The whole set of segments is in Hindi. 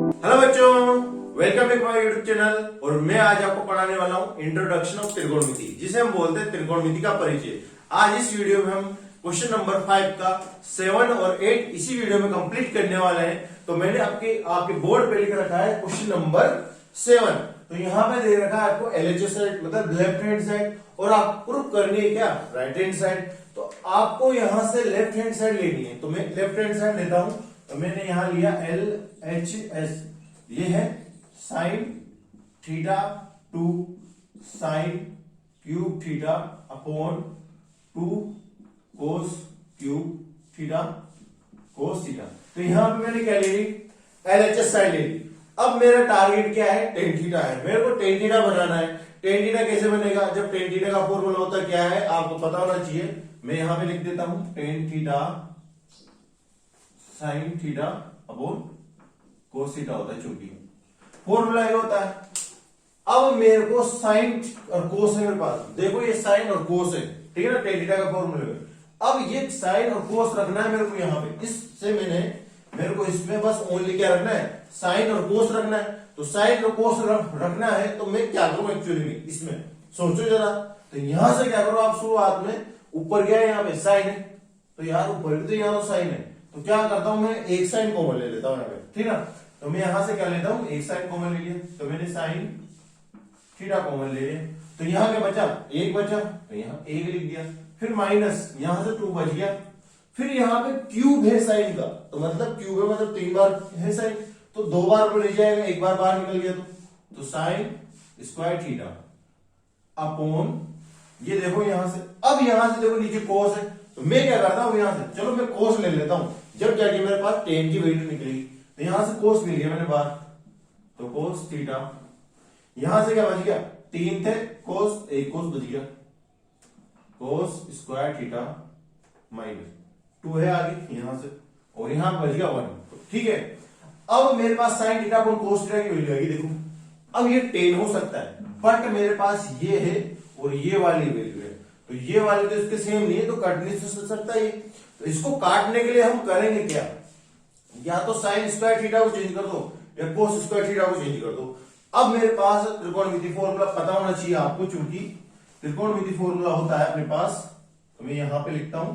हेलो बच्चों, welcome back my YouTube channel. और मैं आज आपको पढ़ाने वाला हूं इंट्रोडक्शन ऑफ त्रिकोणमिति, जिसे हम बोलते हैं त्रिकोणमिति का परिचय। आज इस वीडियो में हम क्वेश्चन नंबर 5 का 7 और 8 इसी वीडियो में कंप्लीट करने वाले हैं। तो मैंने आपके बोर्ड पे लिख रखा है क्वेश्चन नंबर 7। तो यहाँ पे दे रखा है आपको LHS साइड मतलब लेफ्ट हैंड साइड, और आप प्रूफ करनी है क्या, राइट हैंड साइड। तो आपको यहां से लेफ्ट हैंड साइड लेनी है, तो मैं लेफ्ट हैंड साइड लेता हूं। तो मैंने यहां लिया LHS, ये है sine theta 2 sine cube theta upon 2 cos cube theta cos theta. तो यहां पे मैंने क्या ले ली, LHS साइड ले ली। अब मेरा टारगेट क्या है, टेन थीटा है। मेरे को टेन थीटा बनाना है। टेन थीटा कैसे बनेगा, जब टेन थीटा का फॉर्मूला होता क्या है आपको पता होना चाहिए। मैं यहां पे लिख देता हूं tan theta sine theta upon cos theta होता है, चूंकि फॉर्मूला ये होता है। अब मेरे को साइन और कोस है मेरे पास, देखो ये साइन और कोस है, ठीक है ना, टेन थीटा का फॉर्मूला में। अब ये साइन और कोस रखना है मेरे को यहाँ पे, इससे मेरे को इसमें बस ओनली क्या रखना है, साइन और कोस रखना है। तो साइन और कोस रखना है तो मैं क्या करूं एक्चुअली में, इसमें सोचो जरा। तो यहां से क्या करो आप, शुरुआत में ऊपर गया यहाँ पे साइन है, तो यार ऊपर भी तो यहाँ तो साइन है, तो क्या करता हूं मैं एक साइन कॉमन ले लेता हूं यहाँ पे, ठीक है ना। तो मैं यहां से क्या लेता हूं, एक साइन कॉमन ले लिया, तो मैंने साइन थीटा कॉमन ले लिया। तो यहां क्या बचा, एक बचा, तो यहां एक लिख दिया। फिर माइनस यहां से 2 बच गया। फिर यहाँ पे क्यूब है साइन का, तो मतलब क्यूब है मतलब 3 बार है साइन, तो 2 बार ले जाएगा, एक बार बाहर निकल गया तो साइन स्क्वायर थीटा अपॉन ये देखो यहां से। अब यहां से देखो नीचे कोस है, तो मैं क्या करता हूं यहां से, चलो मैं कोस ले लेता हूं। जब जाके मेरे पास टेन की वैल्यू निकलेगी, तो यहां से कोस मिल गया मैंने बाहर, तो कोस थीटा। यहां से क्या बच गया, 3 थे कोस, एक कोस बच गया, कोस स्क्वायर थीटा माइनस 2 है आगे यहां से, और यहां बच गया 1, ठीक है। अब मेरे पास sine theta upon cos theta की वैल्यू आएगी, देखो। अब ये 10 हो सकता है, बट मेरे पास ये है और ये वाली वैल्यू है, तो ये वाली तो इसके सेम नहीं है, तो कट नहीं सकता ये। तो इसको काटने के लिए हम करेंगे क्या, या तो साइन स्क्वायर थीटा को चेंज कर दो या कोस स्क्वायर थीटा को चेंज कर दो। अब मेरे पास त्रिकोणमिति फॉर्मूला पता होना चाहिए आपको, चूंकि त्रिकोणमिति फॉर्मूला होता है अपने पास। तो मैं यहां पे लिखता हूं,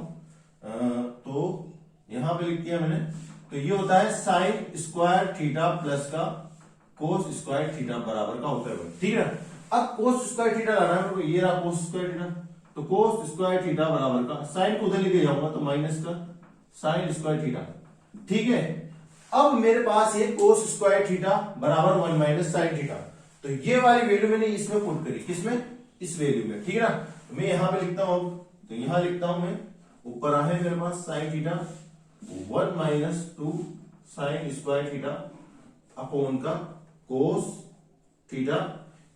तो यहां पे लिख दिया मैंने। तो ये होता है साइन स्क्वायर थीटा प्लस का कोस स्क्वायर थीटा बराबर का होता है, ठीक है। अब कोस स्क्वायर थीटा लाना है, ये रहा कोस स्क्वायर थीटा, तो कोस स्क्वायर थीटा बराबर का साइन को उधर लेके जाऊंगा तो माइनस का साइन स्क्वायर थीटा, ठीक है। अब मेरे पास ये कोस स्क्वायर थीटा बराबर 1 माइनस साइन थीटा, तो ये वाली वैल्यू मैंने इसमें पुट करी, किसमें, इस वैल्यू में, ठीक है ना। तो मैं यहां पे लिखता हूं, तो यहां लिखता हूं मैं, ऊपर है मेरे पास sine theta 1 minus 2 sine square theta upon का कोस थीटा।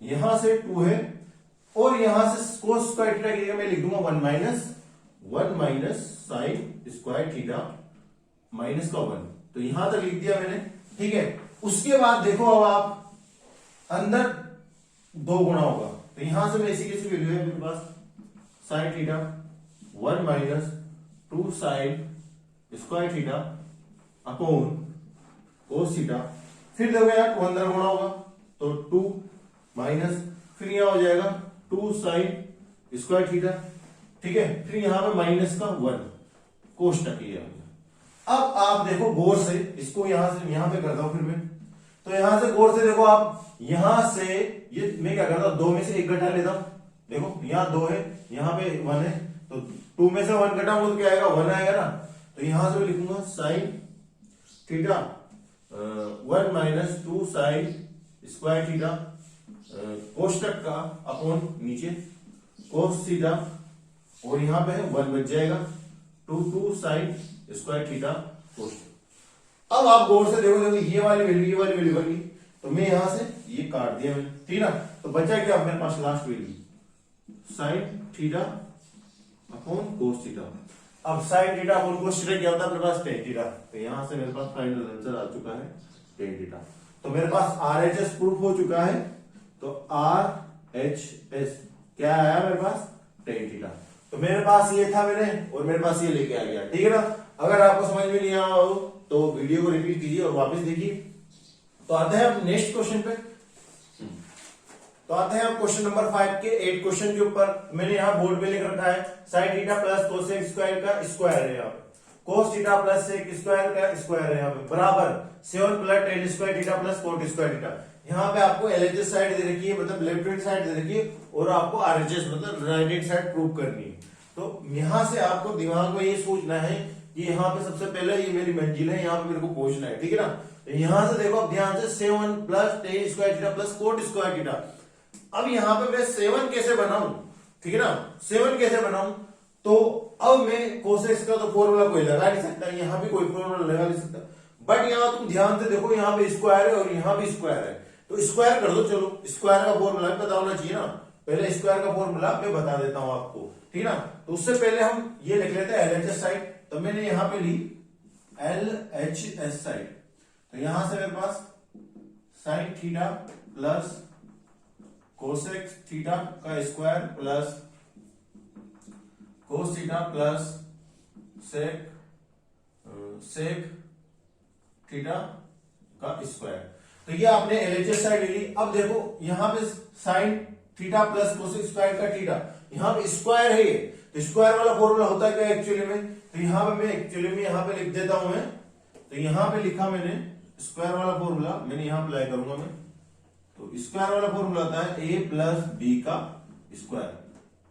यहां से 2 है, और यहां से कोस स्क्वायर थीटा की जगह मैं लिख दूंगा 1 minus sign square theta minus का 1। तो यहां तक लिख दिया मैंने, ठीक है। उसके बाद देखो, अब आप अंदर 2 गुणा होगा, तो यहां से मैं ऐसी कैसी वैल्यू है मेरे पास, sine theta 1 minus 2 sine square theta upon cos theta. फिर देखो यार 2 अंदर गुणा होगा, तो 2 माइनस, फिर यहां हो जाएगा 2 साइन स्क्वायर थीटा, ठीक है। फिर यहां पे माइनस का 1 कोष्टक ये। अब आप देखो गौर से, इसको यहां से यहां पे करता हूं फिर मैं, तो यहां से गौर से देखो आप, यहां से ये मैं क्या करता हूं, 2 में से 1 घटा लेता हूं। देखो यहां 2 है, यहां पे 1 है, तो 2 में से 1 घटाऊंगा तो क्या आएगा, 1 आएगा ना। तो यहां से मैं लिखूंगा sine theta 1 minus 2 sine square theta कोष्टक का अपॉन नीचे कोस थीटा, और यहां पे 1 बच जाएगा 2 साइन स्क्वायर थीटा कोष्टक। अब आप गौर से देखो, ये वाली वैल्यू बन गई, तो मैं यहां से ये काट दिया मैंने, ठीक ना। तो बचा क्या मेरे पास last value, sine theta upon cos theta. अब sine theta upon cos theta क्या होता है अपने पास, टेन थीटा। तो यहां से मेरे पास फाइनल आंसर आ चुका है टेन थीटा। तो मेरे पास RHS प्रूफ हो चुका है, तो RHS क्या आया मेरे पास, टेन थीटा। तो मेरे पास ये था मैंने, और मेरे पास ये लेके आ गया, ठीक है ना। अगर आपको समझ में नहीं आया हो तो वीडियो को रिपीट कीजिए और वापस देखिए। तो आते हैं अब नेक्स्ट क्वेश्चन पे। तो आते हैं अब क्वेश्चन नंबर 5 के 8 क्वेश्चन के ऊपर। मैंने यहाँ बोर्ड पे लिख रखा है sine theta plus cosec square का स्क्वायर है यहाँ पे, cos theta plus sec square का स्क्वायर है यहाँ पे, बराबर 7 plus tan square theta plus cot square theta. यहाँ पे आपको एलएचएस साइड दे रखी है, मतलब लेफ्ट हैंड साइड दे रखी है, और आपको आरएचएस मतलब राइट हैंड साइड प्रूव करनी है। तो यहाँ से आपको दिमाग में ये सोचना है कि यहाँ पे सबसे पहले ये मेरी मंजिल है, यहाँ पे मेरे को पहुंचना है, ठीक है ना। तो यहाँ से देखो अब ध्यान से 7 plus tan square theta plus cot square theta. अब यहाँ पे मैं 7 कैसे बनाऊं, ठीक है ना, 7 कैसे बनाऊं। तो अब मैं कोसेक्स का तो फॉर्मूला कोई लगा नहीं सकता, यहाँ भी कोई फॉर्मूला लगा नहीं सकता, बट यहाँ तुम ध्यान से देखो यहाँ पे स्क्वायर है और यहाँ भी स्क्वायर है, तो स्क्वायर कर दो। चलो स्क्वायर का फॉर्मूला पता होना चाहिए ना, पहले स्क्वायर का फॉर्मूला मैं बता देता हूं आपको, ठीक है ना। तो उससे पहले हम ये लिख लेते हैं एलएचएस साइड। तो मैंने यहाँ पे ली एलएचएस साइड, तो यहां से मेरे पास sine theta plus cosec theta का square plus cos theta plus sec theta का स्क्वायर। तो ये आपने एलएचएस साइड ले ली। अब देखो यहाँ पे sign theta plus cosec square का थीटा, यहाँ पे स्क्वायर है ये, तो स्क्वायर वाला फॉर्मूला होता है क्या एक्चुअली में, तो यहाँ पे मैं एक्चुअली में यहाँ पे लिख देता हूं मैं। तो यहाँ पे लिखा मैंने स्क्वायर वाला फॉर्मूला, मैंने यहाँ अप्लाई करूंगा मैं। तो स्क्वायर वाला फॉर्मूला होता है ए प्लस बी का स्क्वायर,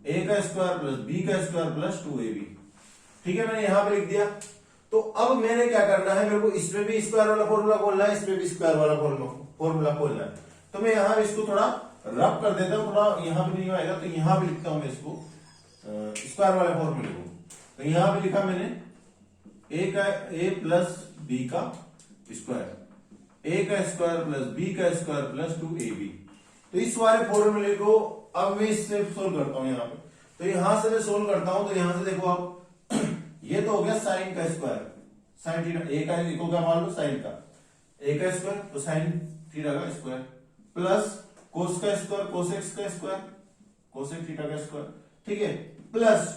ए का स्क्वायर प्लस बी का स्क्वायर प्लस 2ab, ठीक है, मैंने यहां पे लिख दिया। तो अब मैंने क्या करना है, मेरे को इसमें भी स्क्वायर वाला फॉर्मूला खोलना है, इसमें भी स्क्वायर वाला फॉर्मूला खोलना है। तो मैं यहां इसको थोड़ा रब कर देता हूं, थोड़ा यहां पे नहीं आएगा, तो यहां पे लिखता हूं मैं इसको स्क्वायर वाले फॉर्मूले को। तो यहां पे लिखा मैंने ए प्लस बी का स्क्वायर, ए का स्क्वायर प्लस बी का स्क्वायर प्लस 2ab। तो इस वाले फॉर्मूले को अब मैं इससे सोल्व करता हूं यहाँ पे। तो यहां से मैं सोल्व करता हूं, तो यहां से देखो आप ये तो हो गया साइन का स्क्वायर, साइन थीटा, ए का लिखो क्या मान लो साइन का, ए का स्क्वायर तो साइन थीटा का स्क्वायर प्लस कोस का स्क्वायर कोसेक्स का स्क्वायर कोसेक थीटा का स्क्वायर, ठीक है, प्लस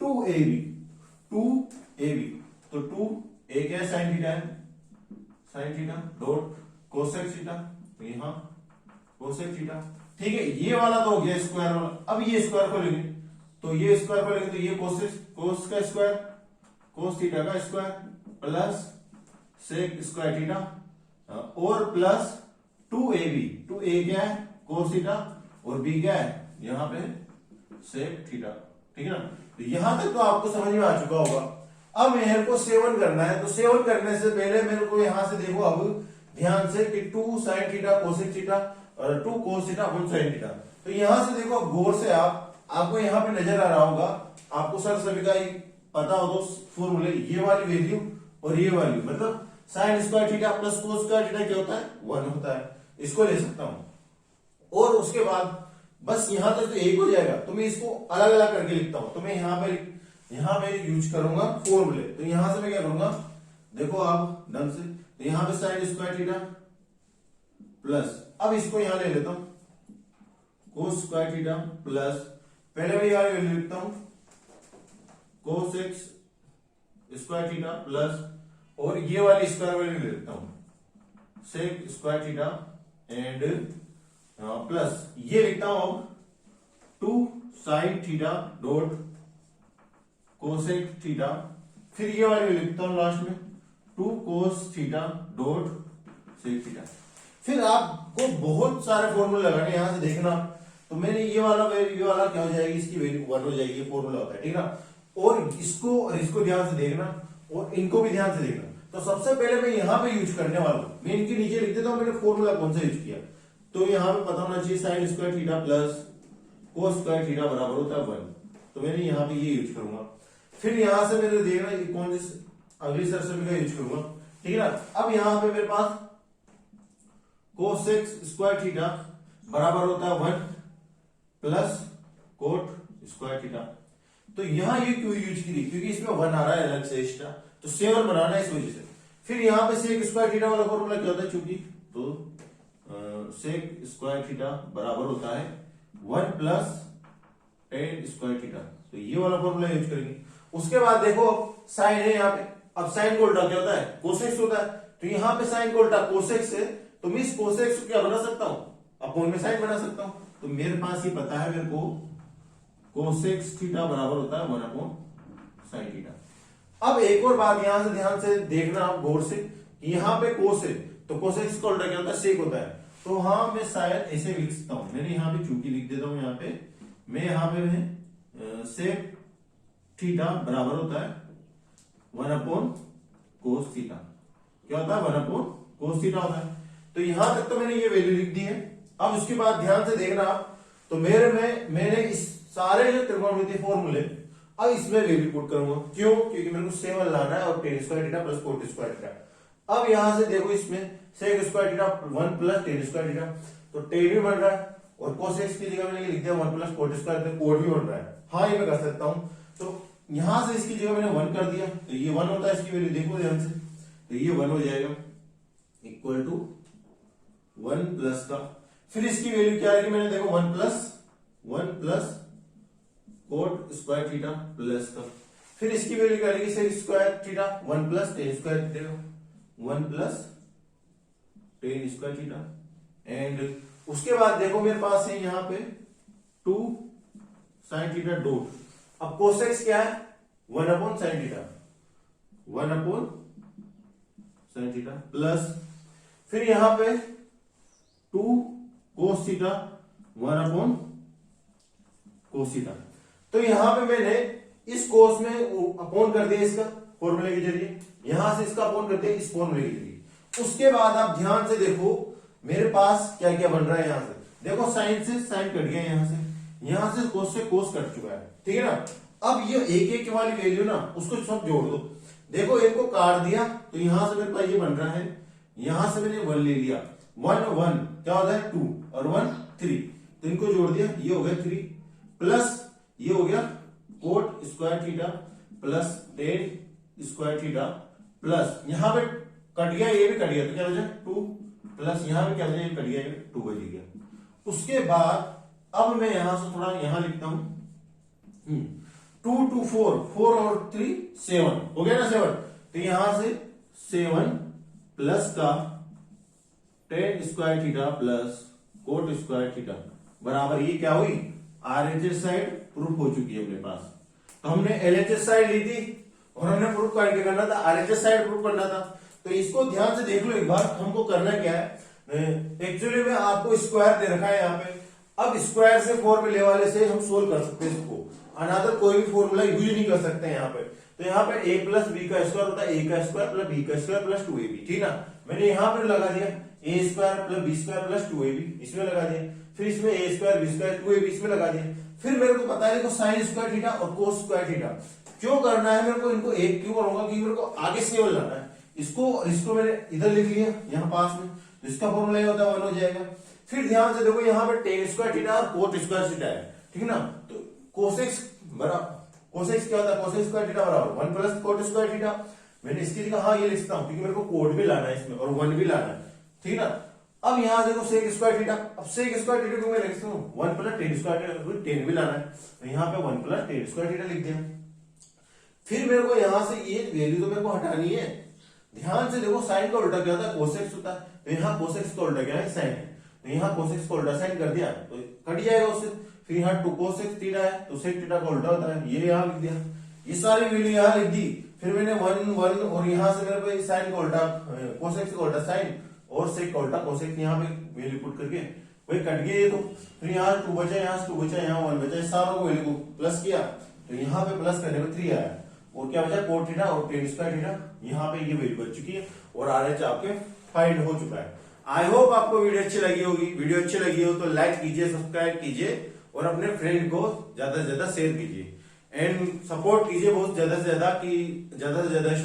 2ab, तो 2a क्या है साइन थीटा है, sine theta dot cosec theta, तो यहां कोसेक थीटा, ठीक है। ये वाला तो हो गया स्क्वायर वाला। अब ये स्क्वायर खोलेंगे, तो ये स्क्वायर खोलेंगे तो ये कोस का स्क्वायर कोस थीटा का square plus sec square theta और प्लस 2ab, 2a क्या है कोस थीटा और b क्या है यहां पे सेक थीटा, ठीक है ना। तो यहां तक तो आपको समझ में आ चुका होगा। अब मेरे को 7 करना है, तो 7 करने से पहले मेरे को यहां से देखो अब ध्यान से कि 2 साइन थीटा कोसेक थीटा और 2 कोस थीटा 1 साइन थीटा। तो यहां से देखो गौर से आपको यहां पे नजर आ रहा होगा, आपको सर सभी का पता हो तो फॉर्मूले ये वाली वैल्यू और ये वाली, मतलब sign square theta plus cos square theta क्या होता है 1 होता है, इसको ले सकता हूं। और उसके बाद बस यहां तक तो एक हो जाएगा, तो मैं इसको अलग अलग करके लिखता हूं। तो मैं यहां पे यूज करूंगा फॉर्मूले। तो यहां से मैं क्या करूंगा, देखो आप ढंग से, तो यहां पे साइन स्क्वायर थीटा प्लस, अब इसको यहां ले लेता हूं कोस स्क्वायर थीटा प्लस, पहले मैं यहां वैल्यू लिखता हूं cos x square theta plus, और ये वाली स्क्वायर वैल्यू ले लेता हूं sec square theta and plus ये लिखता हूं अब 2 sine theta dot cosec theta, फिर ये वाली लिखता हूं लास्ट में 2 cos theta dot sec theta. फिर आपको बहुत सारे फॉर्मूले लगाने, यहां से देखना। तो मैंने ये वाला क्या हो जाएगी, इसकी वैल्यू 1 हो जाएगी, ये फॉर्मूला होता है, ठीक है ना। और इसको ध्यान से देखना और इनको भी ध्यान से देखना। तो सबसे पहले मैं यहां पे यूज करने वाला हूं, मैं इनके नीचे लिख देता हूं मैंने फॉर्मूला कौन सा यूज किया। तो यहां पे पता होना चाहिए sign square theta plus cos square theta बराबर होता है 1, तो मैंने यहां पे ये यूज करूंगा। फिर यहां से मैंने देखना कौन सी अगली सरसमी का यूज करूंगा, ठीक है ना। अब यहां पे मेरे पास कोसेक स्क्वायर थीटा बराबर होता है 1 प्लस कोट स्क्वायर थीटा। तो यहां ये क्यों यूज की, क्योंकि इसमें 1 आ रहा है अलग से एक्स्ट्रा, तो 7 बनाना है इस वजह से। फिर यहां पे सेक स्क्वायर थीटा वाला फॉर्मूला क्या होता है, चूंकि तो सेक स्क्वायर थीटा बराबर होता है 1 प्लस टेन स्क्वायर थीटा, तो ये वाला फॉर्मूला यूज करेंगे। उसके बाद देखो साइन है यहाँ पे, अब साइन को उल्टा क्या होता है कोसेक्स होता है, तो यहाँ पे साइन को उल्टा कोसेक्स है, तो मैं इस कोसेक्स को क्या बना सकता हूं, अपॉन में साइन बना सकता हूं। तो मेरे पास ये पता है मेरे को कोसेक्स थीटा बराबर होता है 1 अपॉन साइन थीटा। अब एक और बात यहां से ध्यान से देखना आप गौर से, यहां पे कोस है तो कोसेक्स का उल्टा क्या होता है, सेक होता है। तो हाँ मैं शायद ऐसे लिख सकता हूं, मैंने यहाँ पे चूंकि लिख देता हूं, यहाँ पे मैं यहाँ पे सेक थीटा बराबर होता है 1 अपॉन कोस थीटा। क्या होता है, 1 अपॉन कोस थीटा होता है। तो यहां तक तो मैंने ये वैल्यू लिख दी है। अब उसके बाद ध्यान से देखना आप, तो मेरे में मैंने इस सारे जो त्रिकोणमितीय फॉर्मूले अब इसमें वैल्यू पुट करूंगा। क्यों, क्योंकि मेरे को 7 लाना है और tan square theta plus cot square theta. अब यहां से देखो इसमें sec square theta 1 plus tan square theta, तो tan भी बन रहा है और cosec की जगह मैंने लिख दिया 1 प्लस cot स्क्वायर, तो cot भी बन रहा है। हाँ ये मैं कर सकता हूं। तो यहां से इसकी जगह मैंने 1 कर दिया, तो ये 1 होता है, इसकी वैल्यू देखो ध्यान से, तो ये 1 हो जाएगा इक्वल टू 1 प्लस का, फिर इसकी वैल्यू क्या आएगी, मैंने देखो 1 plus cot square theta plus का, फिर इसकी वैल्यू क्या आएगी sec square theta 1 plus tan square theta 1 plus tan square theta. And उसके बाद देखो मेरे पास है यहां पे 2 sin थीटा डॉट, अब कोसेक्स क्या है 1 upon sin theta 1 upon sin theta plus, फिर यहां पे 2 cos theta 1 upon cos theta. तो यहां पे मैंने इस कोस में अपॉन कर दिया इसका फॉर्मूले के जरिए, यहां से इसका अपॉन कर दिया इस फॉर्मूले के जरिए। उसके बाद आप ध्यान से देखो मेरे पास क्या क्या बन रहा है, यहां से देखो साइन से साइन कट गया, यहां से कोस से कोस कट चुका है, ठीक है ना। अब ये एक वाली वैल्यू ना उसको सब जोड़ दो, देखो इनको काट दिया तो यहां से मेरे पास ये बन रहा है, यहां से मैंने 1 ले लिया, 1 1 क्या होता है 2 और 1 3, तो इनको जोड़ दिया, ये हो गया 3 प्लस ये हो गया cot square theta plus tan square theta plus यहां पे कट गया, ये भी कट गया, तो क्या बचा 2 प्लस यहां पे क्या बचा, ये कट गया, 2 बच गया। उसके बाद अब मैं यहां से थोड़ा यहां लिखता हूं 2 2 4 4 और 3 7 हो गया ना 7, तो यहां से 7 प्लस का tan square theta plus cot square theta बराबर ये क्या हुई, RHS साइड प्रूफ हो चुकी है अपने पास। तो हमने LHS साइड ली थी और हमने प्रूफ करके करना था, RHS साइड प्रूफ करना था। तो इसको ध्यान से देख लो एक बार, हमको करना क्या है, एक्चुअली में आपको स्क्वायर दे रखा है यहाँ पे, अब स्क्वायर से फॉर्मूले वाले से हम सोल्व कर सकते हैं इसको, अनदर कोई भी फॉर्मूला यूज नहीं कर सकते हैं यहाँ पे। तो यहाँ पे a प्लस बी का स्क्वायर होता है a का स्क्वायर प्लस b का स्क्वायर प्लस 2ab, ठीक ना। मैंने यहाँ पे लगा दिया a square plus b square plus 2ab, इसमें लगा दिया, फिर इसमें a square b square 2ab इसमें लगा दिया, फिर मेरे को पता है देखो साइन स्क्वायर थीटा और कोस स्क्वायर थीटा क्यों करना है मेरे को, इनको एक क्यों करूंगा, क्योंकि मेरे को आगे से लाना है इसको मैंने इधर लिख लिया यहाँ पास में, तो इसका फॉर्मूला ये होता है 1 हो जाएगा। फिर ध्यान से देखो यहाँ पे tan स्क्वायर थीटा और cot स्क्वायर थीटा है, ठीक ना। तो कोसेक्स क्या होता है, कोसेक्स स्क्वायर थीटा बराबर 1 प्लस cot स्क्वायर थीटा। मैंने इसकी जगह हाँ ये लिख सकता हूँ क्योंकि मेरे को cot भी लाना है इसमें और 1 भी लाना है, ठीक ना। अब यहां देखो sec स्क्वायर थीटा, अब sec स्क्वायर थीटा को मैं लिख सकता हूं 1 प्लस tan स्क्वायर थीटा, क्योंकि tan भी लाना है, तो यहां पे 1 प्लस tan स्क्वायर थीटा लिख दिया। फिर मेरे को यहां से ये वैल्यू तो मेरे को हटानी है, ध्यान से देखो साइन का उल्टा क्या होता है, कोसेक्स होता है, तो यहाँ कोसेक्स का उल्टा क्या है, साइन है, तो यहाँ कोसेक्स का उल्टा साइन कर दिया तो कट जाएगा उससे। फिर यहाँ 2 कोसेक्स थीटा है तो sec थीटा का उल्टा होता है, ये यहाँ लिख दिया, ये सारी वैल्यू यहाँ लिख दी। फिर मैंने 1 1 और यहाँ से मेरे को साइन का उल्टा कोसेक्स का उल्टा साइन और sec का उल्टा कोसेक यहाँ पे वैल्यू पुट करके वही कट गया ये तो, फिर यहाँ 2 बचा, यहाँ 2 बचा, यहाँ 1 बचा, सारों को वैल्यू को प्लस किया तो यहाँ पे प्लस करने में 3 आया और क्या बचा cot थीटा और tan स्क्वायर थीटा, यहाँ पे ये वैल्यू बच चुकी है और RH आपके फाइंड हो चुका है। आई होप आपको वीडियो अच्छी लगी होगी, वीडियो अच्छी लगी हो तो लाइक कीजिए, सब्सक्राइब कीजिए और अपने फ्रेंड को ज्यादा से ज्यादा शेयर कीजिए एंड सपोर्ट कीजिए बहुत ज्यादा से ज्यादा कि ज्यादा से ज्यादा